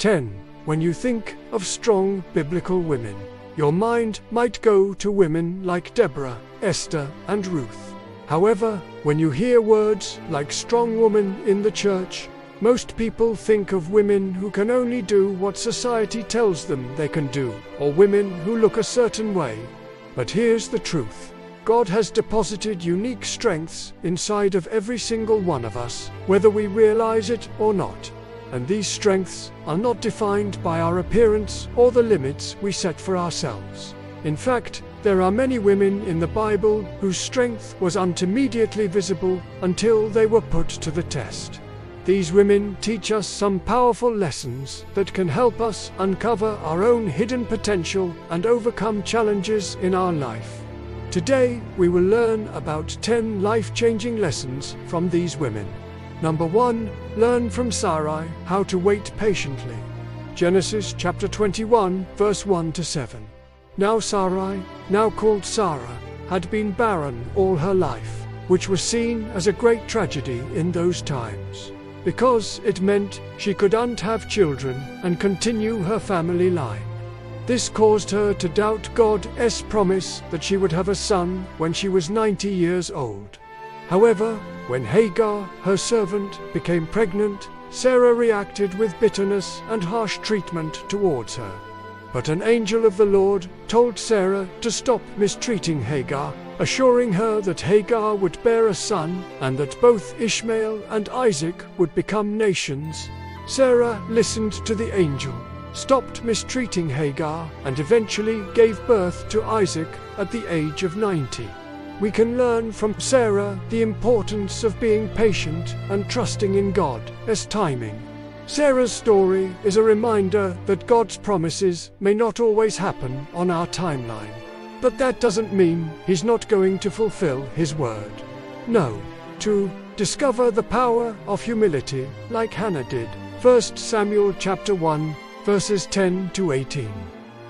10. When you think of strong biblical women, your mind might go to women like Deborah, Esther, and Ruth. However, when you hear words like strong woman in the church, most people think of women who can only do what society tells them they can do, or women who look a certain way. But here's the truth. God has deposited unique strengths inside of every single one of us, whether we realize it or not. And these strengths are not defined by our appearance or the limits we set for ourselves. In fact, there are many women in the Bible whose strength was immediately visible until they were put to the test. These women teach us some powerful lessons that can help us uncover our own hidden potential and overcome challenges in our life. Today, we will learn about 10 life-changing lessons from these women. Number 1. Learn from Sarai how to wait patiently. Genesis chapter 21, verse 1 to 7. Now Sarai, now called Sarah, had been barren all her life, which was seen as a great tragedy in those times, because it meant she couldn't have children and continue her family line. This caused her to doubt God's promise that she would have a son when she was 90 years old. However, when Hagar, her servant, became pregnant, Sarah reacted with bitterness and harsh treatment towards her. But an angel of the Lord told Sarah to stop mistreating Hagar, assuring her that Hagar would bear a son and that both Ishmael and Isaac would become nations. Sarah listened to the angel, stopped mistreating Hagar, and eventually gave birth to Isaac at the age of 90. We can learn from Sarah the importance of being patient and trusting in God's timing. Sarah's story is a reminder that God's promises may not always happen on our timeline. But that doesn't mean He's not going to fulfill His word. No. To discover the power of humility, like Hannah did. 1 Samuel chapter 1, verses 10 to 18.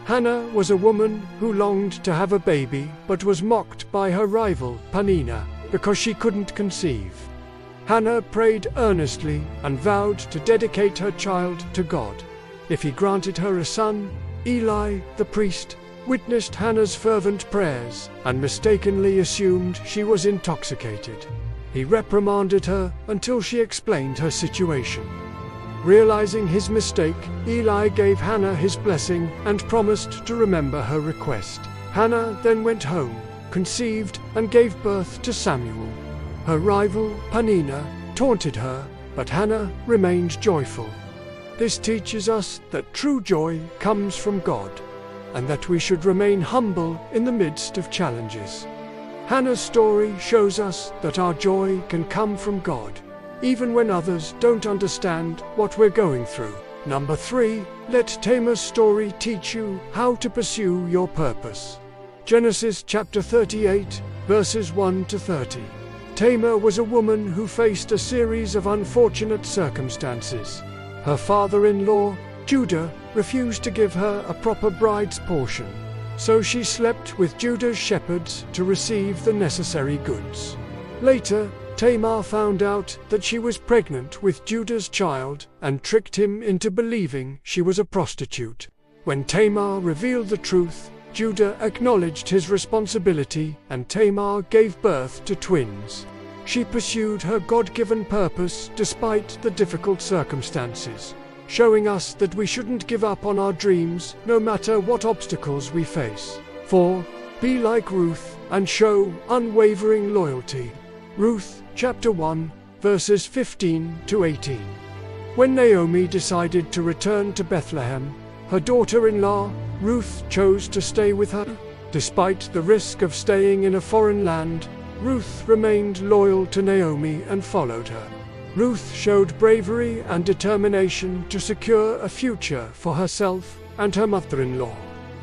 Hannah was a woman who longed to have a baby, but was mocked by her rival, Peninnah, because she couldn't conceive. Hannah prayed earnestly and vowed to dedicate her child to God. If He granted her a son, Eli, the priest, witnessed Hannah's fervent prayers and mistakenly assumed she was intoxicated. He reprimanded her until she explained her situation. Realizing his mistake, Eli gave Hannah his blessing and promised to remember her request. Hannah then went home, conceived, and gave birth to Samuel. Her rival, Peninnah, taunted her, but Hannah remained joyful. This teaches us that true joy comes from God, and that we should remain humble in the midst of challenges. Hannah's story shows us that our joy can come from God, even when others don't understand what we're going through. Number 3, let Tamar's story teach you how to pursue your purpose. Genesis chapter 38, verses 1 to 30. Tamar was a woman who faced a series of unfortunate circumstances. Her father-in-law, Judah, refused to give her a proper bride's portion, so she slept with Judah's shepherds to receive the necessary goods. Later, Tamar found out that she was pregnant with Judah's child and tricked him into believing she was a prostitute. When Tamar revealed the truth, Judah acknowledged his responsibility and Tamar gave birth to twins. She pursued her God-given purpose despite the difficult circumstances, showing us that we shouldn't give up on our dreams no matter what obstacles we face. 4. Be like Ruth and show unwavering loyalty. Ruth chapter 1, verses 15 to 18. When Naomi decided to return to Bethlehem, her daughter-in-law, Ruth, chose to stay with her. Despite the risk of staying in a foreign land, Ruth remained loyal to Naomi and followed her. Ruth showed bravery and determination to secure a future for herself and her mother-in-law.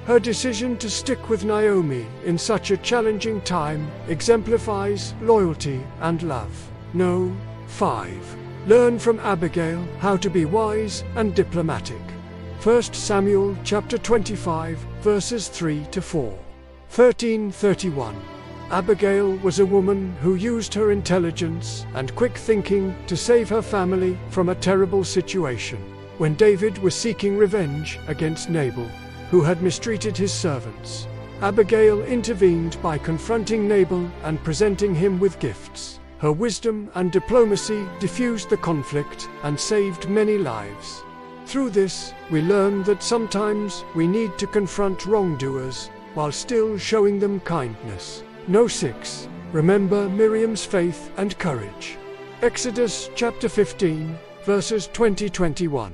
Her decision to stick with Naomi in such a challenging time exemplifies loyalty and love. No. 5. Learn from Abigail how to be wise and diplomatic. 1 Samuel chapter 25, verses 3 to 4. 13:31. Abigail was a woman who used her intelligence and quick thinking to save her family from a terrible situation. when David was seeking revenge against Nabal, who had mistreated his servants. Abigail intervened by confronting Nabal and presenting him with gifts. Her wisdom and diplomacy diffused the conflict and saved many lives. Through this, we learn that sometimes we need to confront wrongdoers while still showing them kindness. No. 6. Remember Miriam's faith and courage. Exodus chapter 15, verses 20-21.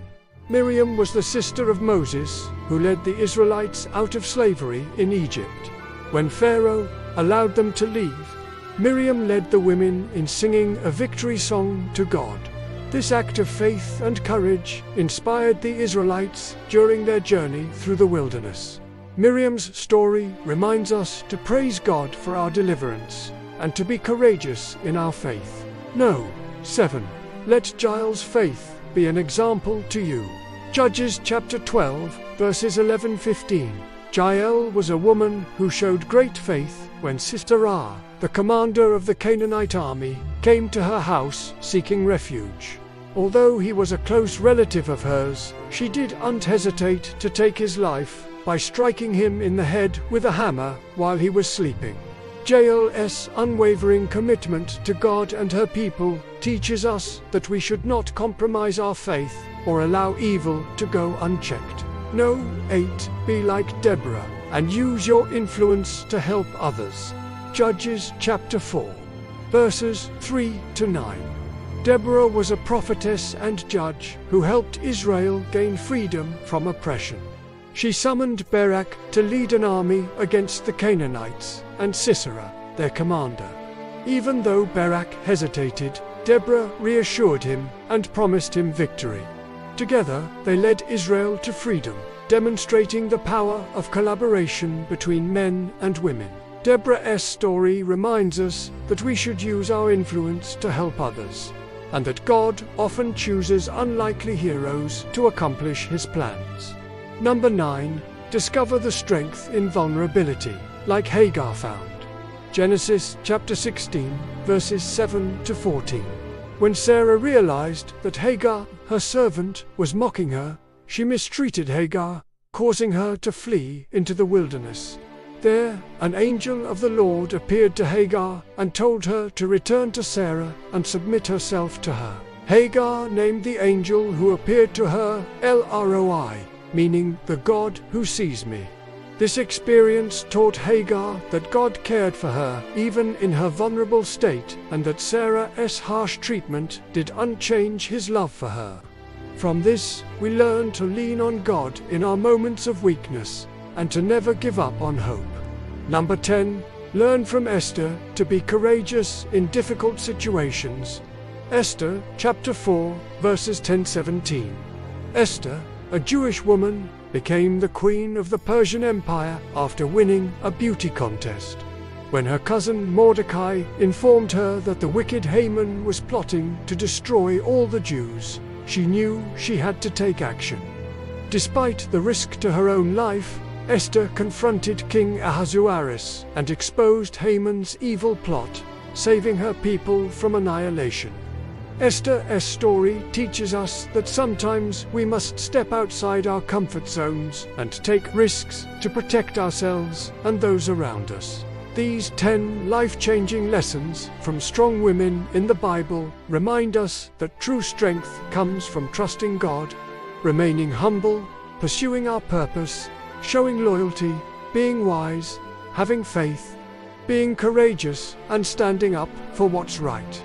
Miriam was the sister of Moses, who led the Israelites out of slavery in Egypt. When Pharaoh allowed them to leave, Miriam led the women in singing a victory song to God. This act of faith and courage inspired the Israelites during their journey through the wilderness. Miriam's story reminds us to praise God for our deliverance and to be courageous in our faith. No. 7. Let Jael's faith be an example to you. Judges chapter 12, verses 11-15. Jael was a woman who showed great faith when Sisera, the commander of the Canaanite army, came to her house seeking refuge. Although he was a close relative of hers, she didn't hesitate to take his life by striking him in the head with a hammer while he was sleeping. Jael's unwavering commitment to God and her people teaches us that we should not compromise our faith or allow evil to go unchecked. No. 8. Be like Deborah and use your influence to help others. Judges chapter 4, verses 3-9. Deborah was a prophetess and judge who helped Israel gain freedom from oppression. She summoned Barak to lead an army against the Canaanites and Sisera, their commander. Even though Barak hesitated, Deborah reassured him and promised him victory. Together, they led Israel to freedom, demonstrating the power of collaboration between men and women. Deborah's story reminds us that we should use our influence to help others, and that God often chooses unlikely heroes to accomplish his plans. Number 9. Discover the strength in vulnerability, like Hagar found. Genesis chapter 16, verses 7-14. When Sarah realized that Hagar, her servant, was mocking her, she mistreated Hagar, causing her to flee into the wilderness. There, an angel of the Lord appeared to Hagar and told her to return to Sarah and submit herself to her. Hagar named the angel who appeared to her El-Roi, meaning the God who sees me. This experience taught Hagar that God cared for her even in her vulnerable state, and that Sarah's harsh treatment didn't change his love for her. From this, we learn to lean on God in our moments of weakness and to never give up on hope. Number 10. Learn from Esther to be courageous in difficult situations. Esther chapter 4, verses 10-17. Esther, a Jewish woman, became the queen of the Persian Empire after winning a beauty contest. When her cousin Mordecai informed her that the wicked Haman was plotting to destroy all the Jews, she knew she had to take action. Despite the risk to her own life, Esther confronted King Ahasuerus and exposed Haman's evil plot, saving her people from annihilation. Esther's story teaches us that sometimes we must step outside our comfort zones and take risks to protect ourselves and those around us. These 10 life-changing lessons from strong women in the Bible remind us that true strength comes from trusting God, remaining humble, pursuing our purpose, showing loyalty, being wise, having faith, being courageous, and standing up for what's right.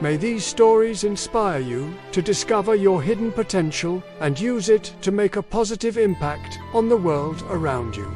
May these stories inspire you to discover your hidden potential and use it to make a positive impact on the world around you.